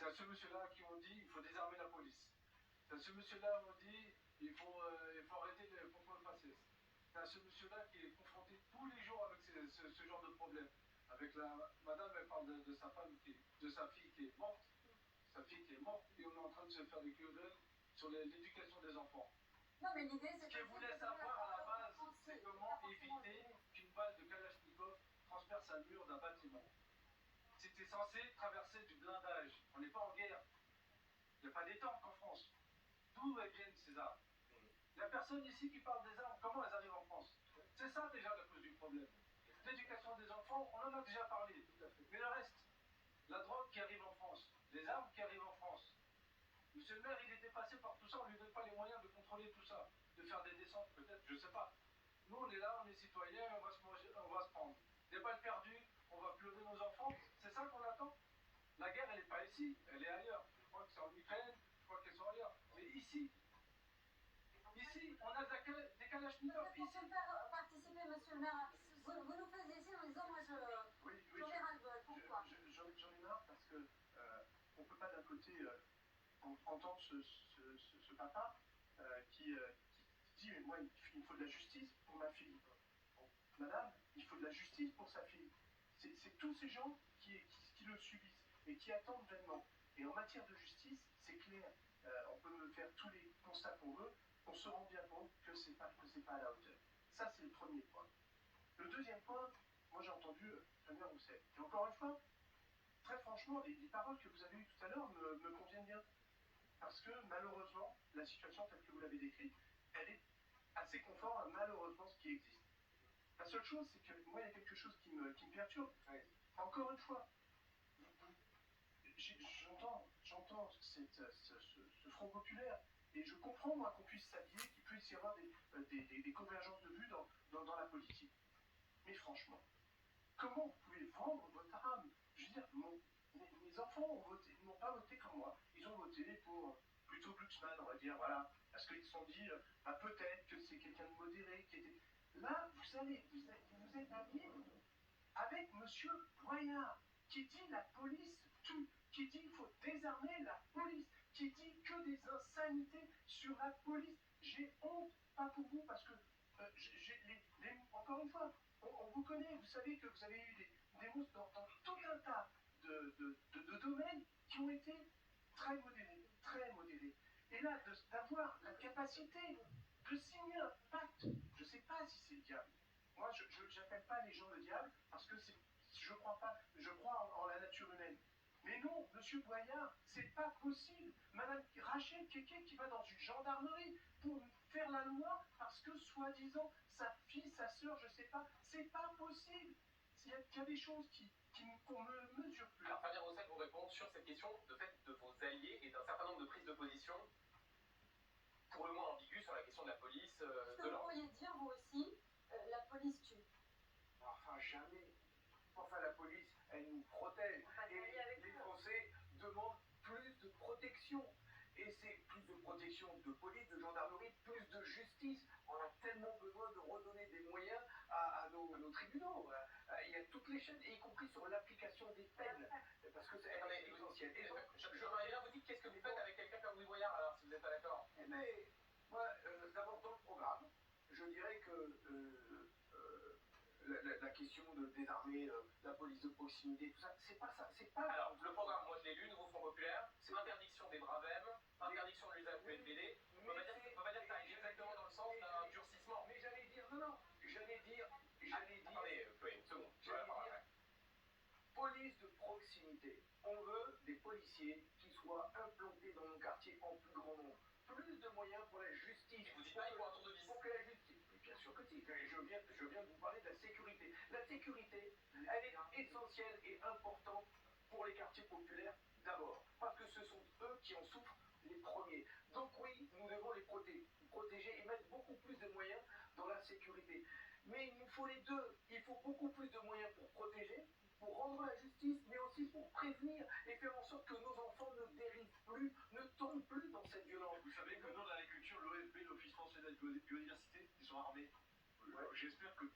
à ce monsieur-là qui ont dit il faut désarmer la police. C'est à ce monsieur-là qui ont dit il faut arrêter le contrôle faciès. C'est à ce monsieur-là qui est confronté tous les jours avec ce genre de problème. Avec madame, elle parle de sa femme, de sa fille qui est morte. Sa fille qui est morte, et on est en train de se faire des querelles sur l'éducation des enfants. Non, mais l'idée, c'est ce qu'elle voulait savoir à la base, c'est comment éviter qu'une balle de Kalachnikov transperce un mur d'un bâtiment. C'était censé traverser du blindage. On n'est pas en guerre. Il n'y a pas des tanks en France. D'où elles viennent ces armes? Il n'y a personne ici qui parle des armes. Comment elles arrivent en France? C'est ça déjà la cause du problème. L'éducation des enfants, on en a déjà parlé. Mais le reste, la drogue qui arrive en France, les armes qui arrivent en France. Monsieur le maire, il était passé par tout ça, on ne lui donne pas les moyens de contrôler tout ça, de faire des descentes peut-être, je ne sais pas. Nous, on est là, on est citoyens, on va se manger, on va se prendre. Des balles perdues, on va pleurer nos enfants, c'est ça qu'on attend? La guerre, elle n'est pas ici, elle est ailleurs. Je crois que c'est en Ukraine, je crois qu'elles sont ailleurs. Mais ici, on a des Kalachnikovs ici. Pour faire participer, monsieur le maire, vous nous faites ici en disant, moi, j'en ai ras-le-bol. Pourquoi? J'en ai marre parce que on ne peut pas d'un côté entendre ce papa qui dit mais moi il me faut de la justice pour ma fille. Madame, il faut de la justice pour sa fille. C'est tous ces gens qui le subissent et qui attendent vraiment. Et en matière de justice, c'est clair, on peut faire tous les constats qu'on veut, on se rend bien compte que c'est pas à la hauteur. Ça c'est le premier point. Le deuxième point, moi j'ai entendu Fabien Roussel. Et encore une fois, très franchement, les paroles que vous avez eues tout à l'heure me conviennent bien. Parce que malheureusement, la situation telle que vous l'avez décrite, elle est assez conforme à malheureusement ce qui existe. La seule chose, c'est que moi, il y a quelque chose qui me perturbe. Encore une fois, j'entends ce Front populaire, et je comprends, moi, qu'on puisse s'habiller, qu'il puisse y avoir des convergences de vues dans la politique. Mais franchement, comment vous pouvez vendre votre âme? Je veux dire, mes enfants n'ont pas voté comme moi. Ils ont voté pour plutôt Glucksmann, on va dire, voilà. Parce qu'ils se sont dit, peut-être que c'est quelqu'un de modéré qui était... Là, vous êtes allié avec monsieur Boyard, qui dit la police tue, qui dit qu'il faut désarmer la police, qui dit que des insanités sur la police. J'ai honte, pas pour vous, parce que, encore une fois, on vous connaît, vous savez que vous avez eu des mousses dans tout un tas de domaines qui ont été très modérés, très modérés. Et là, d'avoir la capacité de signer un pacte, je ne sais pas si c'est le diable. Moi, je n'appelle pas les gens le diable, parce que je crois en la nature humaine. Mais non, monsieur Boyard, c'est pas possible. Madame Rachel Keke qui va dans une gendarmerie pour faire la loi parce que, soi-disant, sa fille, sa soeur, je sais pas, c'est pas possible. Il y a des choses qu'on ne mesure plus. Alors Fabien Roussel vous répond sur cette question de fait de vos alliés et d'un certain nombre de prises de position pour le moins ambiguës sur la question de la police, Ce que vous pourriez dire, vous aussi, la police tue. Enfin, jamais. Enfin, la police, elle nous protège. Et les Français demandent plus de protection. Et c'est plus de protection de police, de gendarmerie, plus de justice. On a tellement besoin de redonner des moyens à nos tribunaux. Il y a toutes les chaînes, y compris sur l'application des peines. Parce que c'est essentiel. Et donc, j'aimerais bien vous dire qu'est-ce que vous faites avec quelqu'un comme Louis Boyard, alors, si vous n'êtes pas d'accord? Mais, moi, d'abord, dans le programme, je dirais que la question de désarmer la police de proximité, tout ça, c'est pas ça. C'est pas... Alors, le programme, moi je l'ai lu, Nouveau Front Populaire, c'est interdiction des bravèmes, interdiction de l'usage du NPD. On peut pas dire que ça aille exactement dans le sens d'un durcissement. Mais j'allais dire, non, j'allais dire... Attendez, une seconde, je vais la parole après. Police de proximité. On veut des policiers qui soient implantés dans nos quartiers en plus grand nombre. Plus de moyens pour la justice. Et vous dites pas, il faut un tour de vis. Pour que la justice... Bien sûr que si. Je viens de vous parler de la sécurité. La sécurité, elle est essentielle et importante pour les quartiers populaires d'abord. Parce que ce sont eux qui en souffrent les premiers. Donc oui, nous devons les protéger et mettre beaucoup plus de moyens dans la sécurité. Mais il nous faut les deux. Il faut beaucoup plus de moyens pour protéger, pour rendre la justice, mais aussi pour prévenir et faire en sorte que nos enfants ne dérivent plus, ne tombent plus dans cette violence. Vous savez que dans l'agriculture, l'OFB, l'Office français de la biodiversité, ils sont armés. Ouais. J'espère que